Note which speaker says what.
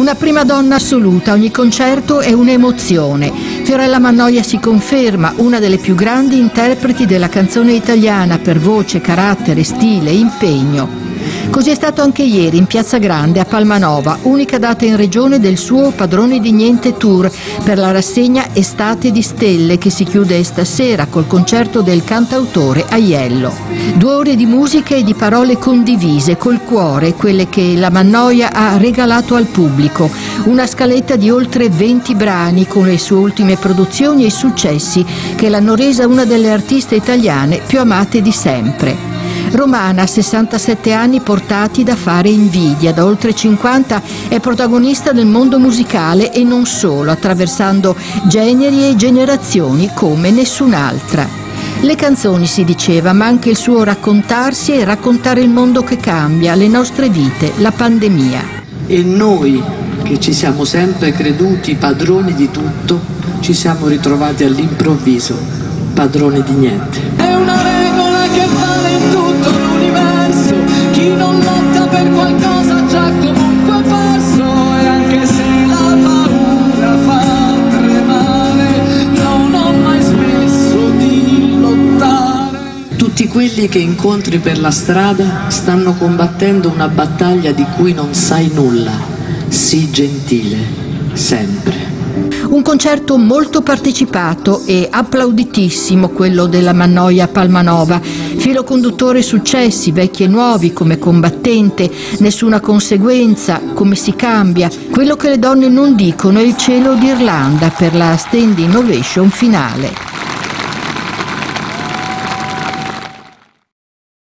Speaker 1: Una prima donna assoluta, ogni concerto è un'emozione. Fiorella Mannoia si conferma una delle più grandi interpreti della canzone italiana per voce, carattere, stile, impegno. Così è stato anche ieri in Piazza Grande a Palmanova, unica data in regione del suo Padroni di Niente Tour per la rassegna Estate di Stelle che si chiude stasera col concerto del cantautore Aiello. 2 ore di musica e di parole condivise col cuore, quelle che la Mannoia ha regalato al pubblico. Una scaletta di oltre 20 brani con le sue ultime produzioni e i successi che l'hanno resa una delle artiste italiane più amate di sempre. Romana, 67 anni portati da fare invidia, da oltre 50 è protagonista del mondo musicale e non solo, attraversando generi e generazioni come nessun'altra. Le canzoni, si diceva, ma anche il suo raccontarsi e raccontare il mondo che cambia, le nostre vite, la pandemia.
Speaker 2: E noi, che ci siamo sempre creduti padroni di tutto, ci siamo ritrovati all'improvviso padroni di niente.
Speaker 3: È una regola che vale in tutto l'universo, chi non lotta per qualcosa già comunque perso, e anche se la paura fa tremare, non ho mai smesso di lottare.
Speaker 2: Tutti quelli che incontri per la strada stanno combattendo una battaglia di cui non sai nulla. Sii gentile, sempre.
Speaker 1: Un concerto molto partecipato e applauditissimo quello della Mannoia a Palmanova. Filo conduttore successi, vecchi e nuovi come Combattente, Nessuna conseguenza, Come si cambia, Quello che le donne non dicono e Il cielo d'Irlanda per la standing ovation finale.